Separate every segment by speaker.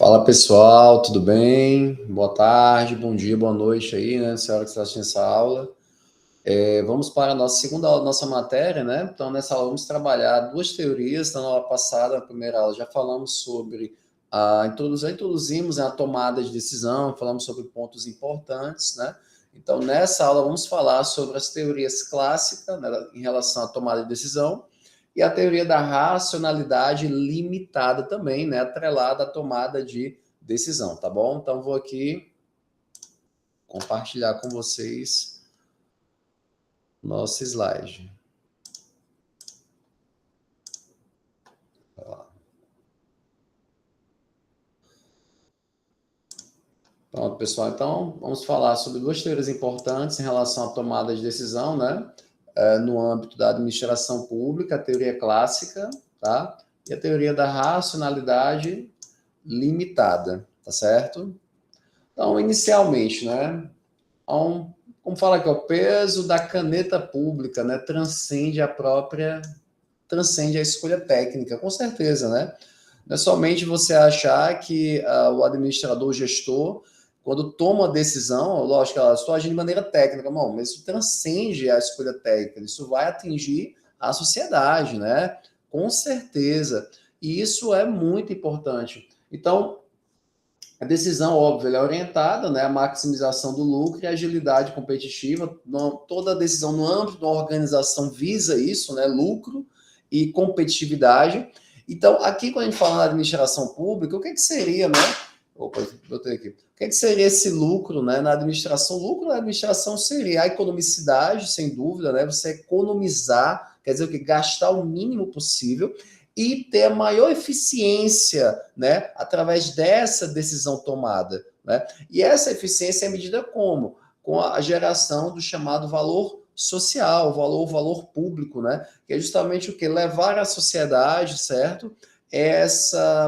Speaker 1: Fala pessoal, tudo bem? Boa tarde, bom dia, boa noite aí, né? Nessa hora que você está assistindo essa aula. Vamos para a nossa segunda aula, nossa matéria, né? Então, nessa aula, vamos trabalhar duas teorias. Na aula passada, na primeira aula, já falamos sobre introduzimos a tomada de decisão, falamos sobre pontos importantes, né? Então, nessa aula, vamos falar sobre as teorias clássicas, né, em relação à tomada de decisão e a teoria da racionalidade limitada também, né? Atrelada à tomada de decisão, tá bom? Então, vou aqui compartilhar com vocês nosso slide. Pronto, pessoal. Então, vamos falar sobre duas teorias importantes em relação à tomada de decisão, né? No âmbito da administração pública, a teoria clássica, tá? E a teoria da racionalidade limitada, tá certo? Então, inicialmente, né? Como fala aqui, o peso da caneta pública, né? Transcende a escolha técnica, com certeza, né? Não é somente você achar que o administrador, o gestor, quando toma a decisão, lógico, ela estou agindo de maneira técnica, não, mas isso transcende a escolha técnica, isso vai atingir a sociedade, né? Com certeza. E isso é muito importante. Então, a decisão, óbvio, ela é orientada, né, à maximização do lucro e agilidade competitiva. Toda decisão no âmbito de uma organização visa isso, né, lucro e competitividade. Então, aqui, quando a gente fala na administração pública, o que seria, né? Opa, botei aqui. O que seria esse lucro, né, na administração? Lucro na administração seria a economicidade, sem dúvida, né? Você economizar, quer dizer, o que? Gastar o mínimo possível e ter a maior eficiência, né, através dessa decisão tomada, né? E essa eficiência é medida como? Com a geração do chamado valor social, valor público, né? Que é justamente o que? Levar à sociedade, certo?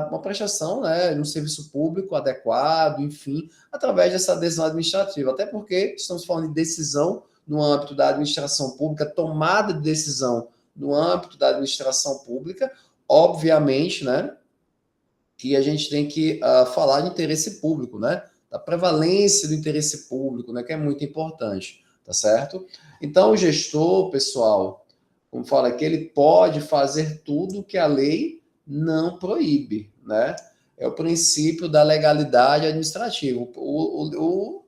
Speaker 1: Uma prestação, né, um serviço público adequado, enfim, através dessa decisão administrativa. Até porque estamos falando de decisão no âmbito da administração pública, tomada de decisão no âmbito da administração pública, obviamente, né, que a gente tem que falar de interesse público, né, da prevalência do interesse público, né, que é muito importante, tá certo? Então, o gestor, pessoal, como fala aqui, ele pode fazer tudo que a lei não proíbe, né? É o princípio da legalidade administrativa. O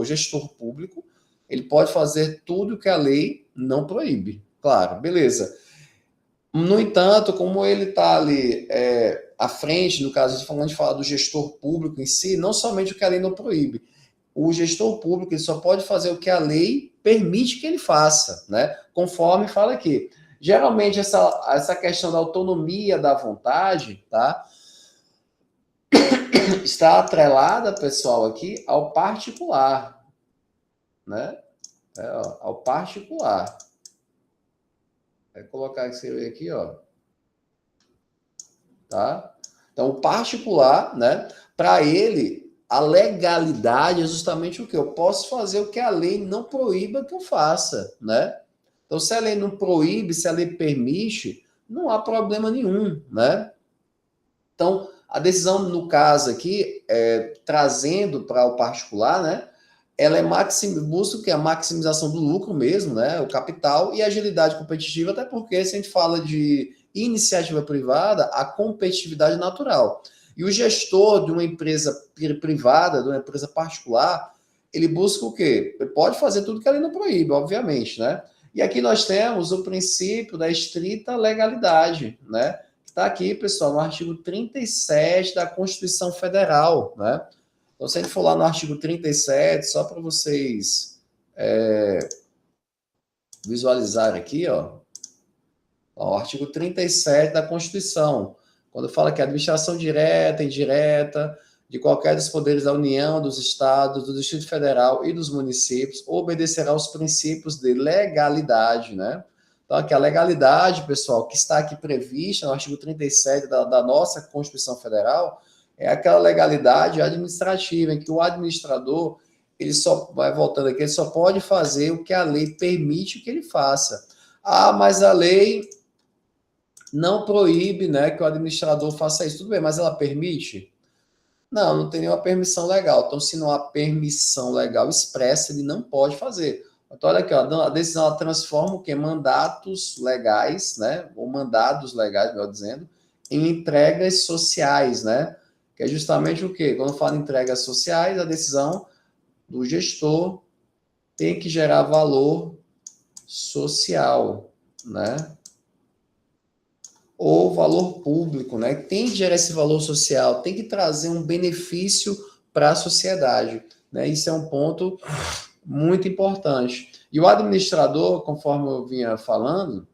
Speaker 1: gestor público, ele pode fazer tudo que a lei não proíbe. Claro, beleza. No entanto, como ele está ali à frente, no caso, a gente fala do gestor público em si, não somente o que a lei não proíbe. O gestor público ele só pode fazer o que a lei permite que ele faça, né? Conforme fala aqui. Geralmente, essa questão da autonomia da vontade, tá? Está atrelada, pessoal, aqui ao particular, né? Ao particular. Vai colocar aqui, ó. Tá? Então, o particular, né? Para ele, a legalidade é justamente o que? Eu posso fazer o que a lei não proíba que eu faça, né? Então, se a lei não proíbe, se a lei permite, não há problema nenhum, né? Então, a decisão, no caso aqui, trazendo para o particular, né? Ela busca o que? A maximização do lucro mesmo, né? O capital e a agilidade competitiva, até porque se a gente fala de iniciativa privada, a competitividade natural. E o gestor de uma empresa privada, de uma empresa particular, ele busca o quê? Ele pode fazer tudo que a lei não proíbe, obviamente, né? E aqui nós temos o princípio da estrita legalidade, né? Está aqui, pessoal, no artigo 37 da Constituição Federal, né? Então, se a gente for lá no artigo 37, só para vocês visualizarem aqui, ó, o artigo 37 da Constituição, quando fala que a administração direta e indireta de qualquer dos poderes da União, dos Estados, do Distrito Federal e dos municípios obedecerá aos princípios de legalidade, né? Então, aqui a legalidade, pessoal, que está aqui prevista no artigo 37 da nossa Constituição Federal, é aquela legalidade administrativa em que o administrador, ele só, vai voltando aqui, ele só pode fazer o que a lei permite que ele faça. Ah, mas a lei não proíbe, né, que o administrador faça isso. Tudo bem, mas ela permite? Não, não tem nenhuma permissão legal. Então, se não há permissão legal expressa, ele não pode fazer. Então, olha aqui, ó, a decisão ela transforma o quê? Mandatos legais, né? Ou mandados legais, melhor dizendo, em entregas sociais, né? Que é justamente o quê? Quando fala em entregas sociais, a decisão do gestor tem que gerar valor social, né? Ou valor público, né? Tem que gerar esse valor social, tem que trazer um benefício para a sociedade, né? Isso é um ponto muito importante. E o administrador, conforme eu vinha falando,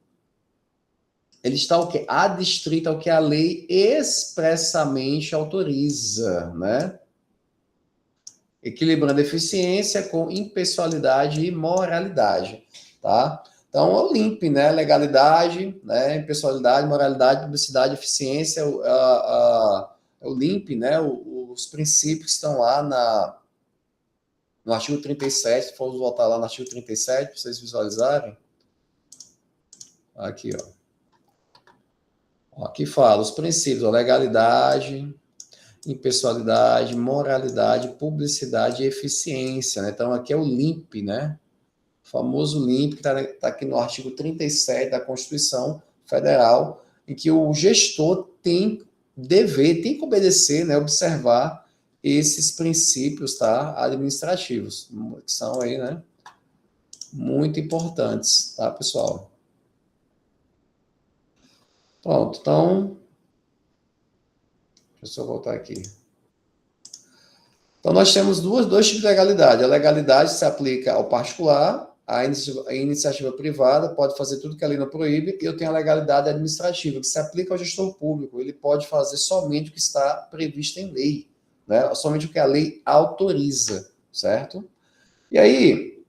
Speaker 1: ele está o quê? Adstrito ao que a lei expressamente autoriza, né? Equilibrando eficiência com impessoalidade e moralidade, tá? Então, é o LIMP, né? Legalidade, né? Impessoalidade, moralidade, publicidade, eficiência, é o LIMP, né? Os princípios estão lá no artigo 37, se for voltar lá no artigo 37, para vocês visualizarem. Aqui, ó. Aqui fala os princípios, ó, legalidade, impessoalidade, moralidade, publicidade e eficiência, né? Então, aqui é o LIMP, né? O famoso LIMP, que está aqui no artigo 37 da Constituição Federal, em que o gestor tem que obedecer, né? Observar esses princípios, tá? Administrativos, que são aí, né? Muito importantes, tá, pessoal? Pronto, então, deixa eu só voltar aqui. Então, nós temos dois tipos de legalidade. A legalidade se aplica ao particular, a iniciativa privada pode fazer tudo que a lei não proíbe, e eu tenho a legalidade administrativa, que se aplica ao gestor público. Ele pode fazer somente o que está previsto em lei, né? Somente o que a lei autoriza, certo? E aí,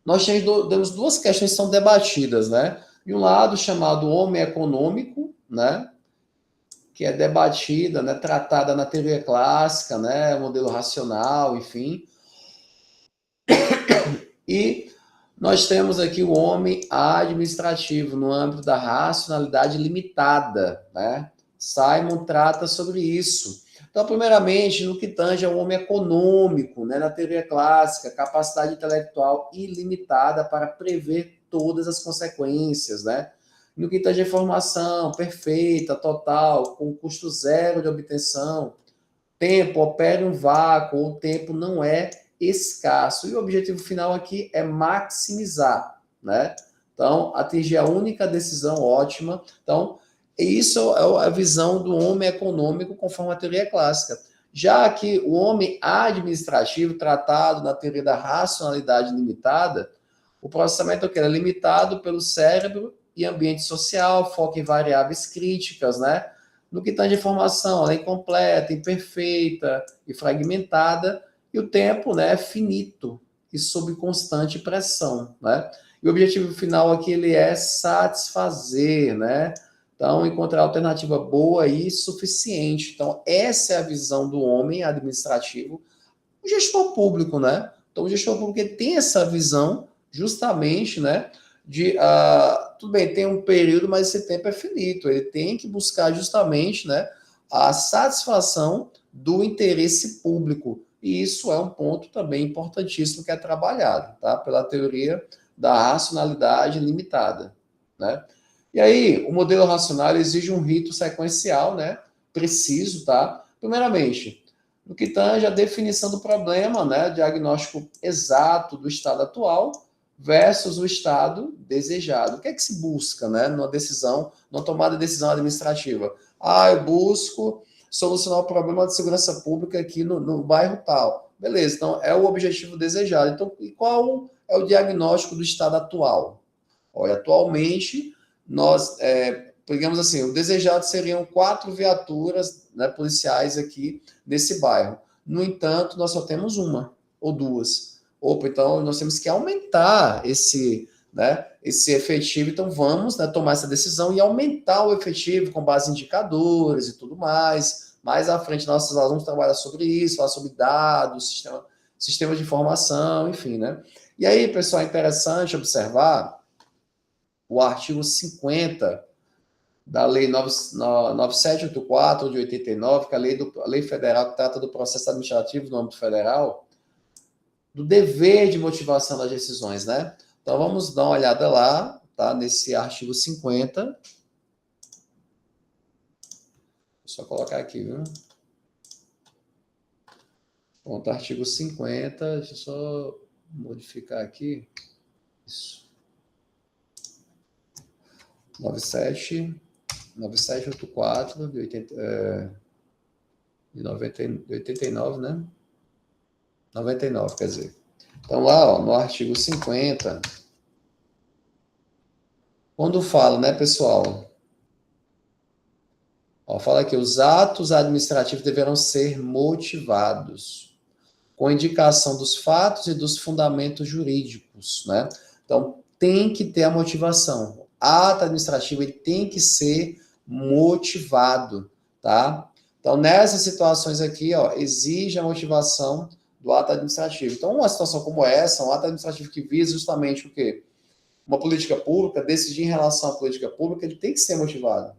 Speaker 1: nós temos duas questões que são debatidas, né? De um lado, chamado homem econômico, né? Que é debatida, né, tratada na teoria clássica, né, modelo racional, enfim. E nós temos aqui o homem administrativo no âmbito da racionalidade limitada, né? Simon trata sobre isso. Então, primeiramente, no que tange ao homem econômico, né, na teoria clássica, capacidade intelectual ilimitada para prever todas as consequências, né? No que tange a informação perfeita, total, com custo zero de obtenção, tempo opera em um vácuo, ou o tempo não é escasso. E o objetivo final aqui é maximizar, né? Então, atingir a única decisão ótima. Então, isso é a visão do homem econômico conforme a teoria clássica. Já que o homem administrativo, tratado na teoria da racionalidade limitada, o processamento é limitado pelo cérebro e ambiente social, foca em variáveis críticas, né? No que tange a informação, ela é incompleta, imperfeita e fragmentada, e o tempo, né, é finito e sob constante pressão, né? E o objetivo final aqui ele é satisfazer, né? Então, encontrar alternativa boa e suficiente. Então, essa é a visão do homem administrativo, o gestor público, né? Então, o gestor público ele tem essa visão justamente, né, de tudo bem, tem um período, mas esse tempo é finito. Ele tem que buscar justamente, né, a satisfação do interesse público. E isso é um ponto também importantíssimo que é trabalhado, tá? Pela teoria da racionalidade limitada, né? E aí, o modelo racional exige um rito sequencial, né? Preciso, tá? Primeiramente, no que tange a definição do problema, né? Diagnóstico exato do estado atual versus o estado desejado. O que é que se busca, né? Numa decisão, numa tomada de decisão administrativa? Eu busco solucionar o problema de segurança pública aqui no bairro tal. Beleza, então é o objetivo desejado. Então, e qual é o diagnóstico do estado atual? Olha, atualmente, nós, digamos assim, o desejado seriam 4 viaturas, né, policiais aqui nesse bairro. No entanto, nós só temos uma ou duas. Opa, então nós temos que aumentar esse efetivo. Então vamos, né, tomar essa decisão e aumentar o efetivo com base em indicadores e tudo mais. Mais à frente, nossos alunos trabalham sobre isso, falar sobre dados, sistema de informação, enfim, né? E aí, pessoal, é interessante observar o artigo 50 da Lei 9784 de 89, que é a lei federal que trata do processo administrativo no âmbito federal, do dever de motivação das decisões, né? Então, vamos dar uma olhada lá, tá? Nesse artigo 50. Vou só colocar aqui, viu? Pronto, artigo 50. Deixa eu só modificar aqui. Isso. 9784 de 89, né? 99, quer dizer. Então, lá, ó, no artigo 50, quando fala, né, pessoal? Ó, fala que os atos administrativos deverão ser motivados, com indicação dos fatos e dos fundamentos jurídicos, né? Então, tem que ter a motivação. O ato administrativo ele tem que ser motivado, tá? Então, nessas situações aqui, ó, exige a motivação do ato administrativo. Então, uma situação como essa, um ato administrativo que visa justamente o quê? Uma política pública, decidir em relação à política pública, ele tem que ser motivado.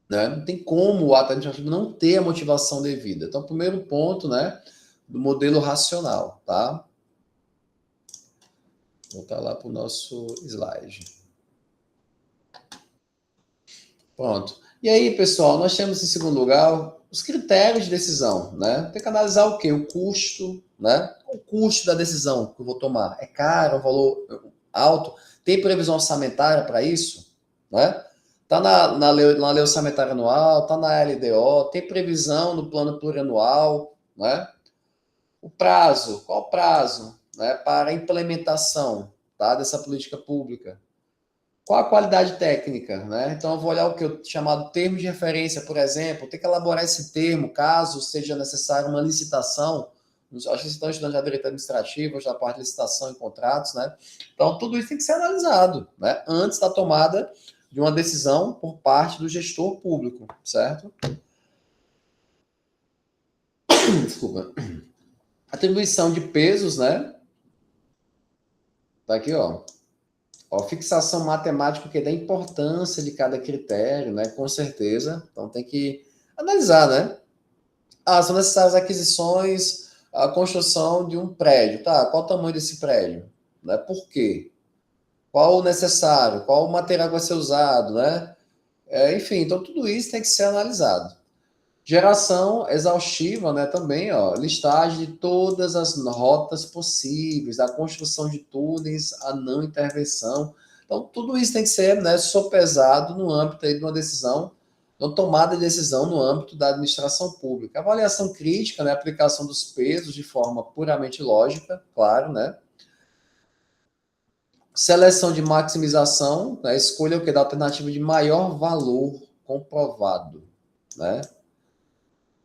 Speaker 1: Né? Não tem como o ato administrativo não ter a motivação devida. Então, primeiro ponto, né, do modelo racional, tá? Vou voltar lá para o nosso slide. Pronto. E aí, pessoal, nós temos em segundo lugar os critérios de decisão, né? Tem que analisar o quê? O custo, né? O custo da decisão que eu vou tomar. É caro, é um valor alto? Tem previsão orçamentária para isso? Né? Está na lei orçamentária anual, está na LDO, tem previsão no plano plurianual, né? O prazo, qual o prazo, né, para a implementação, tá, dessa política pública? Qual a qualidade técnica, né? Então eu vou olhar o que eu chamado termo de referência, por exemplo, tem que elaborar esse termo, caso seja necessário uma licitação. Acho que vocês estão estudando já direito administrativo, já a parte de licitação e contratos, né? Então tudo isso tem que ser analisado, né, antes da tomada de uma decisão por parte do gestor público, certo? Desculpa. Atribuição de pesos, né? Tá aqui, ó. Ó, fixação matemática que dá importância de cada critério, né? Com certeza. Então tem que analisar, né? Ah, são necessárias aquisições, a construção de um prédio. Tá, qual o tamanho desse prédio? Né? Por quê? Qual o necessário? Qual o material que vai ser usado, né? Enfim, então tudo isso tem que ser analisado. Geração exaustiva, né, também, ó, listagem de todas as rotas possíveis, a construção de túneis, a não intervenção. Então, tudo isso tem que ser, né, sopesado no âmbito aí de uma decisão, de uma tomada de decisão no âmbito da administração pública. Avaliação crítica, né, aplicação dos pesos de forma puramente lógica, claro, né. Seleção de maximização, né, escolha o que da alternativa de maior valor comprovado, né.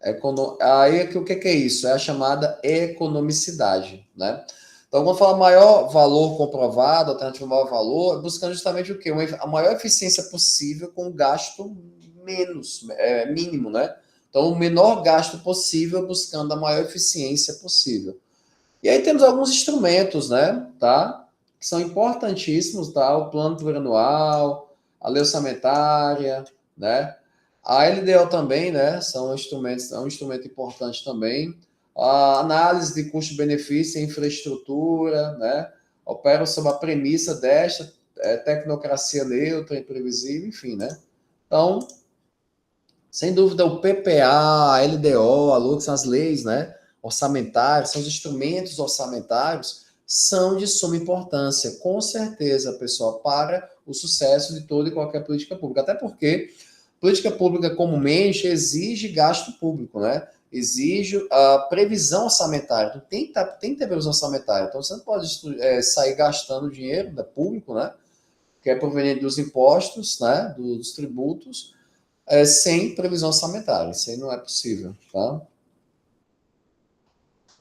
Speaker 1: Aí o que é isso? É a chamada economicidade, né? Então, quando fala maior valor comprovado, alternativa maior valor, buscando justamente o quê? A maior eficiência possível com gasto mínimo, né? Então, o menor gasto possível, buscando a maior eficiência possível. E aí temos alguns instrumentos, né? Tá? Que são importantíssimos, tá? O plano plurianual, a lei orçamentária, né? A LDO também, né? São instrumentos, é um instrumento importante também. A análise de custo-benefício e infraestrutura, né? Opera sob a premissa desta tecnocracia neutra, imprevisível, enfim, né? Então, sem dúvida, o PPA, a LDO, a LUC, que são as leis, né, orçamentárias, são os instrumentos orçamentários, são de suma importância, com certeza, pessoal, para o sucesso de toda e qualquer política pública. Até porque política pública comumente exige gasto público, né? Exige a previsão orçamentária. Então, tem que ter previsão orçamentária. Então, você não pode sair gastando dinheiro público, né? Que é proveniente dos impostos, né? Dos tributos, sem previsão orçamentária. Isso aí não é possível, tá?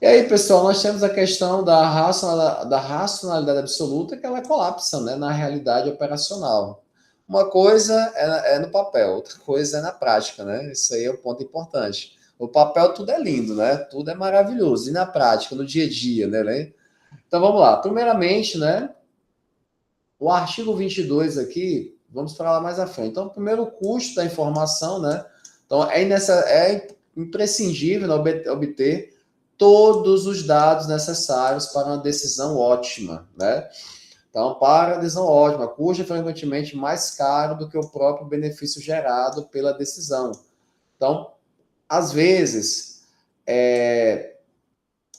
Speaker 1: E aí, pessoal, nós temos a questão da racionalidade absoluta, que ela colapsa, né, na realidade operacional. Uma coisa é no papel, outra coisa é na prática, né? Isso aí é um ponto importante. No papel tudo é lindo, né? Tudo é maravilhoso. E na prática, no dia a dia, né? Então vamos lá. Primeiramente, né? O artigo 22 aqui, vamos falar mais à frente. Então, primeiro, o custo da informação, né? Então, é imprescindível, né, obter todos os dados necessários para uma decisão ótima, né? Então, para a decisão ótima, custa frequentemente mais caro do que o próprio benefício gerado pela decisão. Então, às vezes,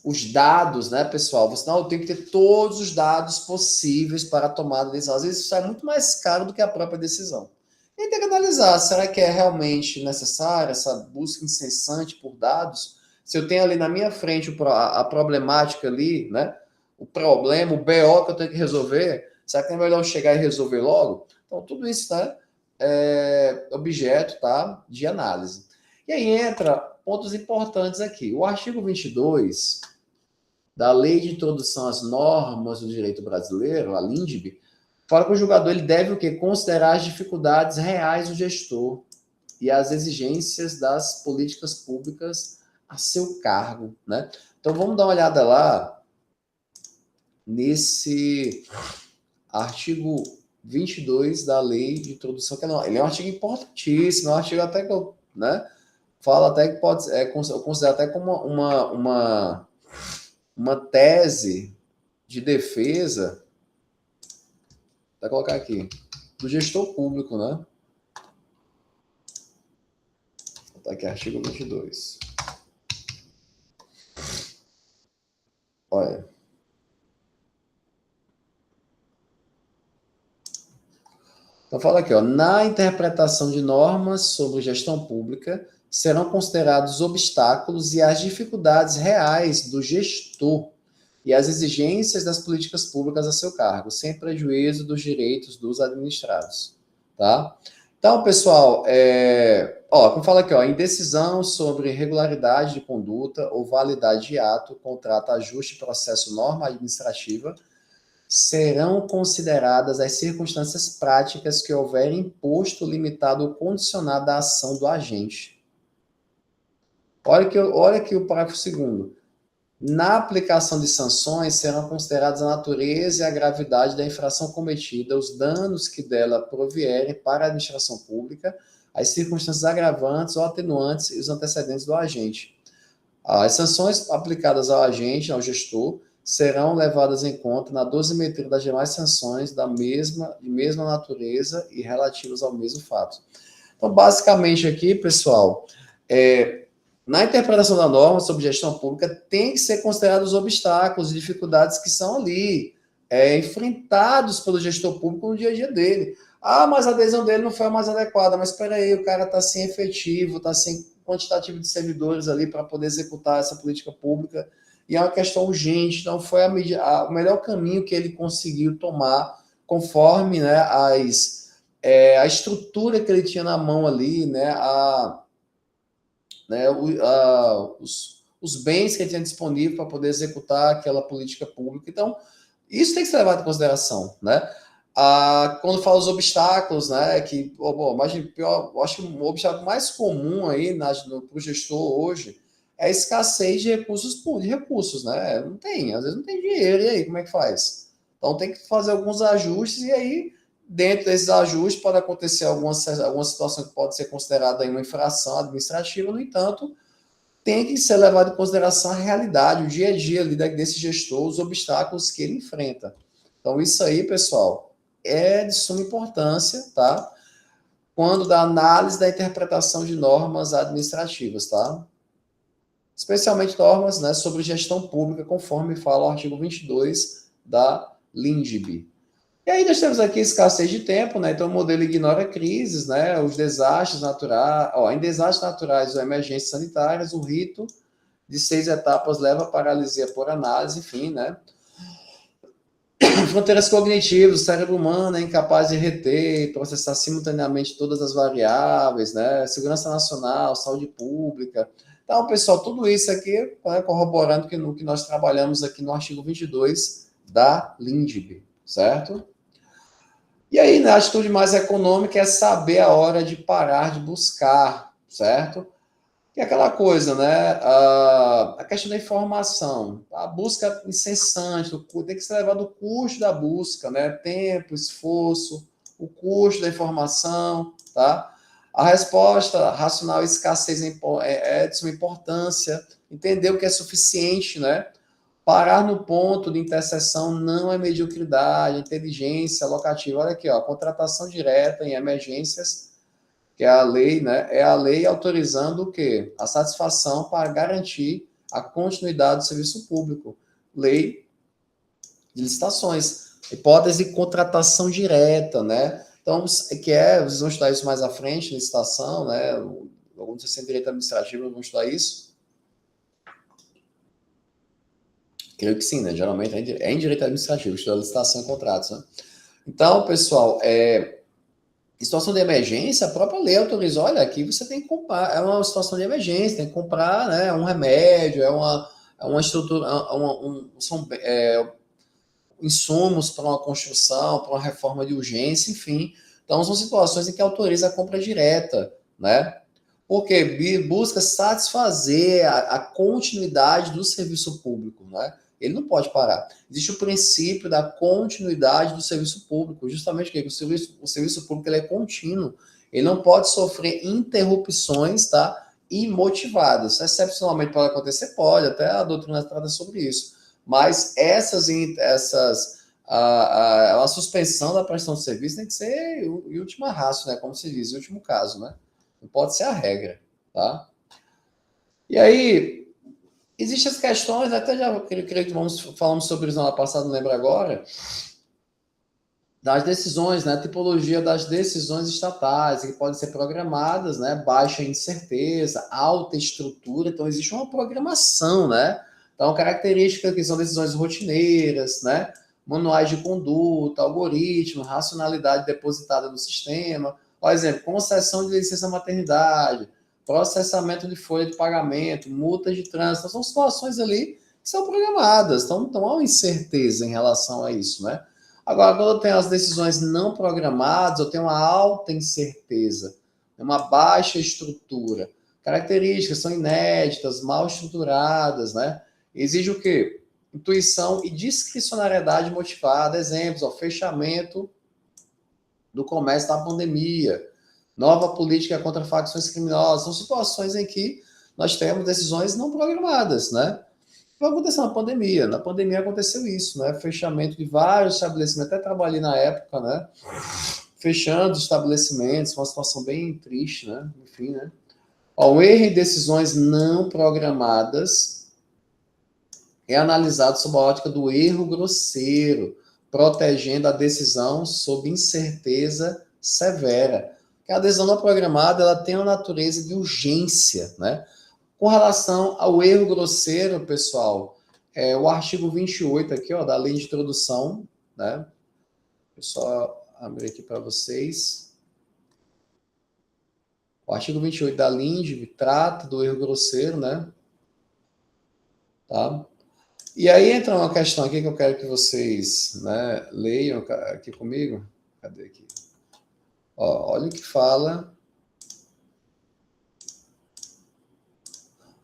Speaker 1: os dados, né, pessoal? Você não tem que ter todos os dados possíveis para a tomada de decisão. Às vezes isso é muito mais caro do que a própria decisão. E tem que analisar, será que é realmente necessária essa busca incessante por dados? Se eu tenho ali na minha frente a problemática ali, né? O problema, o BO que eu tenho que resolver, será que é melhor chegar e resolver logo? Então, tudo isso, né, é objeto, tá, de análise. E aí entra pontos importantes aqui. O artigo 22 da Lei de Introdução às Normas do Direito Brasileiro, a LINDB, fala que o julgador ele deve o quê? Considerar as dificuldades reais do gestor e as exigências das políticas públicas a seu cargo, né? Então vamos dar uma olhada lá nesse artigo 22 da Lei de Introdução, que ele é um artigo importantíssimo, é um artigo até que eu, né, falo até que pode, eu considero até como uma tese de defesa, vou colocar aqui, do gestor público, né? Vou botar aqui, artigo 22. Olha. Então, fala aqui, ó, na interpretação de normas sobre gestão pública, serão considerados obstáculos e as dificuldades reais do gestor e as exigências das políticas públicas a seu cargo, sem prejuízo dos direitos dos administrados, tá? Então, pessoal, como fala aqui, ó, indecisão sobre regularidade de conduta ou validade de ato, contrato, ajuste, processo, norma administrativa, serão consideradas as circunstâncias práticas que houverem imposto, limitado ou condicionado à ação do agente. Olha aqui o parágrafo 2º. Na aplicação de sanções, serão consideradas a natureza e a gravidade da infração cometida, os danos que dela provierem para a administração pública, as circunstâncias agravantes ou atenuantes e os antecedentes do agente. As sanções aplicadas ao agente, ao gestor, serão levadas em conta na dosimetria das demais sanções de mesma natureza e relativas ao mesmo fato. Então, basicamente aqui, pessoal, na interpretação da norma sobre gestão pública, tem que ser considerados os obstáculos e dificuldades que são ali, enfrentados pelo gestor público no dia a dia dele. Ah, mas a adesão dele não foi a mais adequada, mas espera aí, o cara está sem efetivo, está sem quantitativo de servidores ali para poder executar essa política pública, e é uma questão urgente, então foi o melhor caminho que ele conseguiu tomar, conforme, né, a estrutura que ele tinha na mão ali, né, os bens que ele tinha disponível para poder executar aquela política pública. Então, isso tem que ser levado em consideração, né? Quando fala os obstáculos, né, que, imagina, eu acho que o obstáculo mais comum aí para o gestor hoje é a escassez de recursos, né? Não tem, às vezes não tem dinheiro, e aí, como é que faz? Então tem que fazer alguns ajustes, e aí, dentro desses ajustes, pode acontecer alguma situação que pode ser considerada uma infração administrativa, no entanto, tem que ser levado em consideração a realidade, o dia a dia ali desse gestor, os obstáculos que ele enfrenta. Então, isso aí, pessoal, é de suma importância, tá? Quando da análise da interpretação de normas administrativas, tá? Especialmente normas, né, sobre gestão pública, conforme fala o artigo 22 da LINDB. E aí nós temos aqui escassez de tempo, né? Então o modelo ignora crises, né? Os desastres naturais, em desastres naturais ou emergências sanitárias, o rito de 6 etapas leva a paralisia por análise, enfim, né? Fronteiras cognitivas, o cérebro humano é incapaz de reter e processar simultaneamente todas as variáveis, né? Segurança nacional, saúde pública. Então, pessoal, tudo isso aqui, né, corroborando no que nós trabalhamos aqui no artigo 22 da LINDB, certo? E aí, né, a atitude mais econômica é saber a hora de parar de buscar, certo? Que é aquela coisa, né? A questão da informação, a busca incessante, tem que ser levado o custo da busca, né? Tempo, esforço, o custo da informação, tá? A resposta racional e escassez é de suma importância, entender o que é suficiente, né? Parar no ponto de interseção não é mediocridade, inteligência locativa. Olha aqui, ó, contratação direta em emergências, que é a lei, né? É a lei autorizando o quê? A satisfação para garantir a continuidade do serviço público. Lei de licitações. Hipótese de contratação direta, né? Então, vocês vão estudar isso mais à frente, licitação, né? Alguns sem direito administrativo vão estudar isso. Creio que sim, né? Geralmente é em direito administrativo, estuda licitação e contratos, né? Então, pessoal, em situação de emergência, a própria lei autorizou, olha, aqui você tem que comprar, é uma situação de emergência, tem que comprar, né, um remédio, é uma estrutura, são insumos para uma construção, para uma reforma de urgência, enfim. Então, são situações em que autoriza a compra direta, né? Porque busca satisfazer a continuidade do serviço público, né? Ele não pode parar. Existe o princípio da continuidade do serviço público, justamente porque o serviço público ele é contínuo. Ele não pode sofrer interrupções, tá? Imotivadas. Excepcionalmente pode acontecer, pode, até a doutrina trata sobre isso. Mas a suspensão da prestação de serviço tem que ser em última ratio, né? Como se diz, em último caso, né? Não pode ser a regra, tá? E aí, existem as questões, até já creio que falamos sobre isso na passada, não lembro agora, das decisões, né? A tipologia das decisões estatais, que podem ser programadas, né? Baixa incerteza, alta estrutura, então existe uma programação, né? Então, características que são decisões rotineiras, né? Manuais de conduta, algoritmo, racionalidade depositada no sistema. Por exemplo, concessão de licença maternidade, processamento de folha de pagamento, multas de trânsito. São situações ali que são programadas, então há uma incerteza em relação a isso, né? Agora, quando eu tenho as decisões não programadas, eu tenho uma alta incerteza, uma baixa estrutura. Características são inéditas, mal estruturadas, né? Exige o quê? Intuição e discricionariedade motivada. Exemplos, ó, fechamento do comércio na pandemia, nova política contra facções criminosas. São situações em que nós temos decisões não programadas, né? Vai acontecer na pandemia. Na pandemia aconteceu isso, né? Fechamento de vários estabelecimentos. Até trabalhei na época, né? Fechando os estabelecimentos, uma situação bem triste, né? Enfim, né? Ó, o erro em decisões não programadas é analisado sob a ótica do erro grosseiro, protegendo a decisão sob incerteza severa. Porque a decisão não programada ela tem uma natureza de urgência, né? Com relação ao erro grosseiro, pessoal, o artigo 28 aqui, ó, da lei de introdução, né? Eu só abrir aqui para vocês. O artigo 28 da LINDB trata do erro grosseiro, né? Tá? E aí entra uma questão aqui que eu quero que vocês, né, leiam aqui comigo. Cadê aqui? Ó, olha o que fala.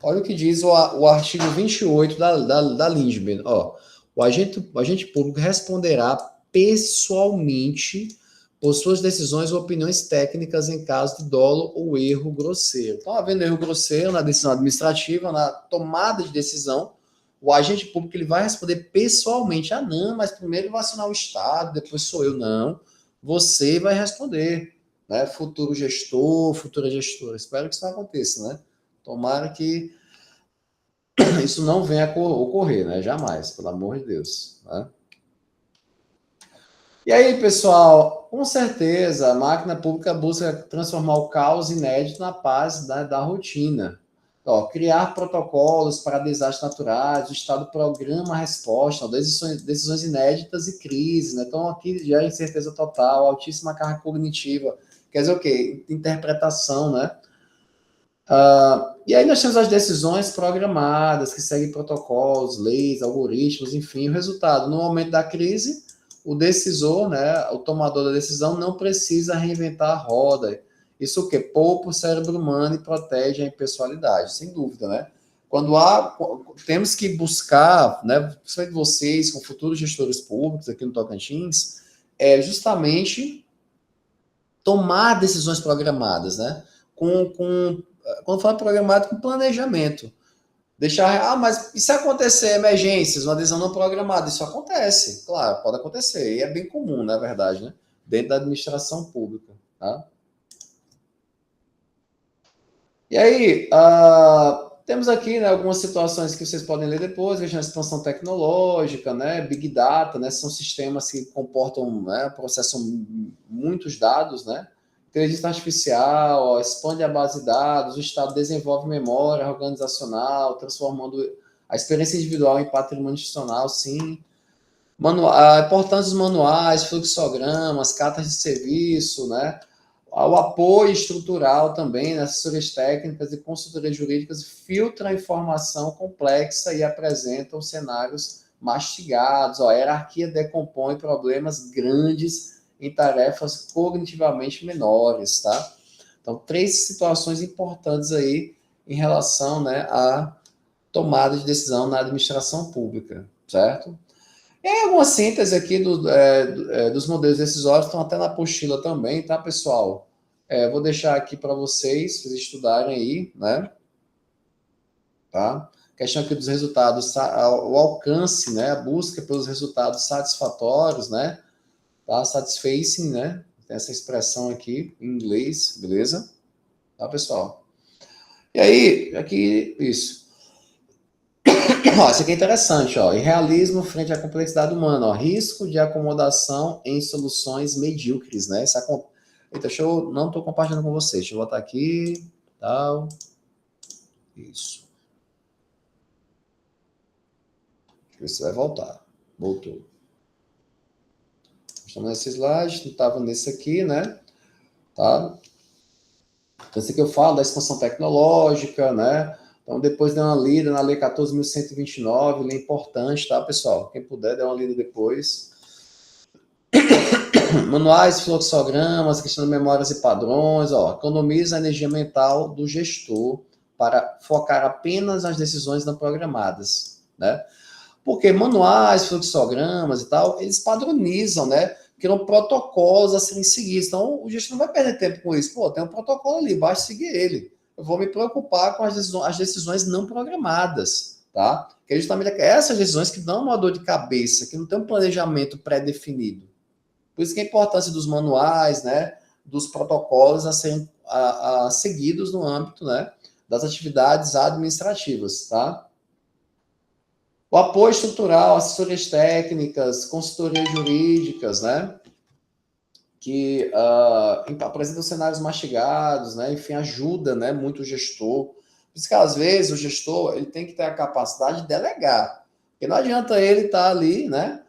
Speaker 1: Olha o que diz o artigo 28 da LINDB. Ó, o agente público responderá pessoalmente por suas decisões ou opiniões técnicas em caso de dolo ou erro grosseiro. Então, havendo erro grosseiro na decisão administrativa, na tomada de decisão, o agente público ele vai responder pessoalmente. Ah, não, mas primeiro vai acionar o Estado, depois sou eu. Não, você vai responder. Né? Futuro gestor, futura gestora. Espero que isso não aconteça, né? Tomara que isso não venha a ocorrer, né? Jamais, pelo amor de Deus. Né? E aí, pessoal, com certeza a máquina pública busca transformar o caos inédito na paz da rotina. Ó, criar protocolos para desastres naturais, o Estado programa a resposta, ó, decisões inéditas e crises, né? Então, aqui já é incerteza total, altíssima carga cognitiva. Quer dizer o quê? Interpretação, né? E aí nós temos as decisões programadas, que seguem protocolos, leis, algoritmos, enfim. O resultado, no momento da crise, o decisor, né, o tomador da decisão, não precisa reinventar a roda. Isso o quê? Poupa o cérebro humano e protege a impessoalidade, sem dúvida, né? Temos que buscar, né, principalmente vocês, com futuros gestores públicos aqui no Tocantins, justamente tomar decisões programadas, né? Quando fala programado, com planejamento. Mas e se acontecer emergências, uma decisão não programada? Isso acontece, claro, pode acontecer. E é bem comum, na verdade, né? Dentro da administração pública. Tá? E aí, temos aqui, né, algumas situações que vocês podem ler depois, a expansão tecnológica, né, Big Data, né, são sistemas que comportam, né, processam muitos dados, né, inteligência artificial, expande a base de dados, o Estado desenvolve memória organizacional, transformando a experiência individual em patrimônio institucional, sim. A importância dos manuais, fluxogramas, cartas de serviço, né, o apoio estrutural também, né, assessorias técnicas e consultorias jurídicas filtram a informação complexa e apresentam cenários mastigados. A hierarquia decompõe problemas grandes em tarefas cognitivamente menores, tá? Então, 3 situações importantes aí em relação, né, à tomada de decisão na administração pública, certo? E aí, alguma síntese aqui dos modelos decisórios, estão até na apostila também, tá, pessoal? Vou deixar aqui para vocês estudarem aí, né? Tá? Questão aqui dos resultados, o alcance, né? A busca pelos resultados satisfatórios, né? Tá? Satisfacing, né? Tem essa expressão aqui em inglês, beleza? Tá, pessoal? E aí, aqui, isso. Isso aqui é interessante, ó. E realismo frente à complexidade humana, ó. Risco de acomodação em soluções medíocres, né? Eita, não estou compartilhando com vocês. Deixa eu botar aqui, tal. Isso. Isso vai voltar. Voltou. Estamos nesse slide, não estava nesse aqui, né? Tá? Então, esse aqui eu falo da expansão tecnológica, né? Então, depois dê uma lida na Lei 14.129, lei importante, tá, pessoal? Quem puder, dê uma lida depois. Manuais, fluxogramas, questão de memórias e padrões, ó, economiza a energia mental do gestor para focar apenas nas decisões não programadas, né? Porque manuais, fluxogramas e tal, eles padronizam, né? Criam protocolos a serem seguidos. Então, o gestor não vai perder tempo com isso. Pô, tem um protocolo ali, basta seguir ele. Eu vou me preocupar com as decisões não programadas, tá? Que é justamente essas decisões que dão uma dor de cabeça, que não tem um planejamento pré-definido. Por isso que a importância dos manuais, né? Dos protocolos a serem seguidos no âmbito, né? Das atividades administrativas, tá? O apoio estrutural, assessorias técnicas, consultorias jurídicas, né? Que apresentam cenários mastigados, né? Enfim, ajuda, né? Muito o gestor. Por isso que, às vezes, o gestor ele tem que ter a capacidade de delegar. Porque não adianta ele estar ali, né?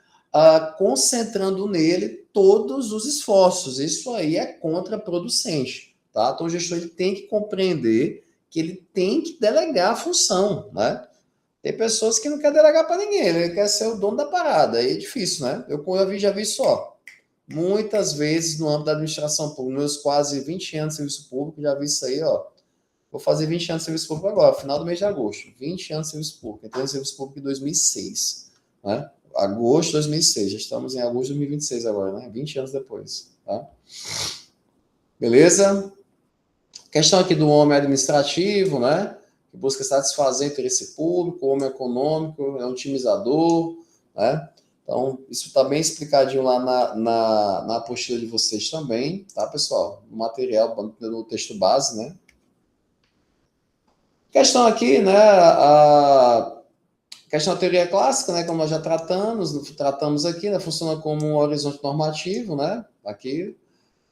Speaker 1: Concentrando nele todos os esforços. Isso aí é contraproducente, tá? Então, o gestor ele tem que compreender que ele tem que delegar a função, né? Tem pessoas que não querem delegar para ninguém, ele quer ser o dono da parada, aí é difícil, né? Eu já vi só. Muitas vezes no âmbito da administração pública, meus quase 20 anos de serviço público, já vi isso aí, ó. Vou fazer 20 anos de serviço público agora, final do mês de agosto. 20 anos de serviço público. Entrei no serviço público em 2006, né? Agosto de 2006, já estamos em agosto de 2026 agora, né? 20 anos depois, tá? Beleza? Questão aqui do homem administrativo, né? Que busca satisfazer o interesse público, o homem econômico, é um otimizador, né? Então, isso está bem explicadinho lá na apostila de vocês também, tá, pessoal? No material, no texto base, né? Questão aqui, né? A questão da teoria clássica, né? Como nós já tratamos aqui, né? Funciona como um horizonte normativo, né? Aqui.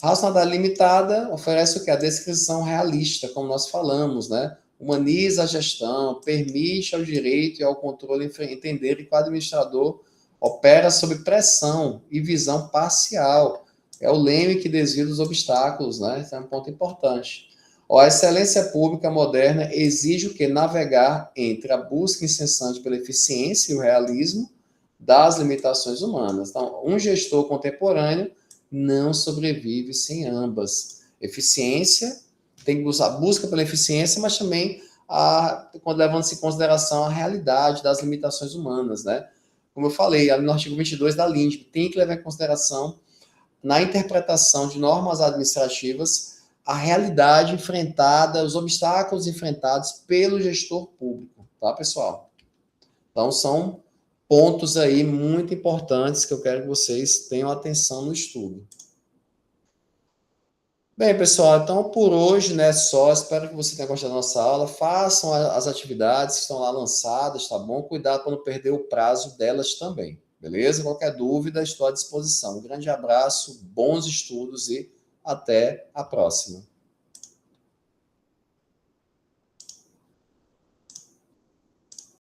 Speaker 1: Racionalidade limitada oferece o que? A descrição realista, como nós falamos, né? Humaniza a gestão, permite ao direito e ao controle entender que o administrador opera sob pressão e visão parcial. É o leme que desvia dos obstáculos, né? Esse é um ponto importante. A excelência pública moderna exige o que? Navegar entre a busca incessante pela eficiência e o realismo das limitações humanas. Então, um gestor contemporâneo não sobrevive sem ambas. Eficiência, tem que usar busca pela eficiência, mas também levando-se em consideração a realidade das limitações humanas, né? Como eu falei, ali no artigo 22 da LINDB, tem que levar em consideração, na interpretação de normas administrativas, a realidade enfrentada, os obstáculos enfrentados pelo gestor público, tá, pessoal? Então, são pontos aí muito importantes que eu quero que vocês tenham atenção no estudo. Bem, pessoal, então por hoje, né, só, espero que você tenha gostado da nossa aula, façam as atividades que estão lá lançadas, tá bom? Cuidado para não perder o prazo delas também, beleza? Qualquer dúvida, estou à disposição. Um grande abraço, bons estudos e até a próxima.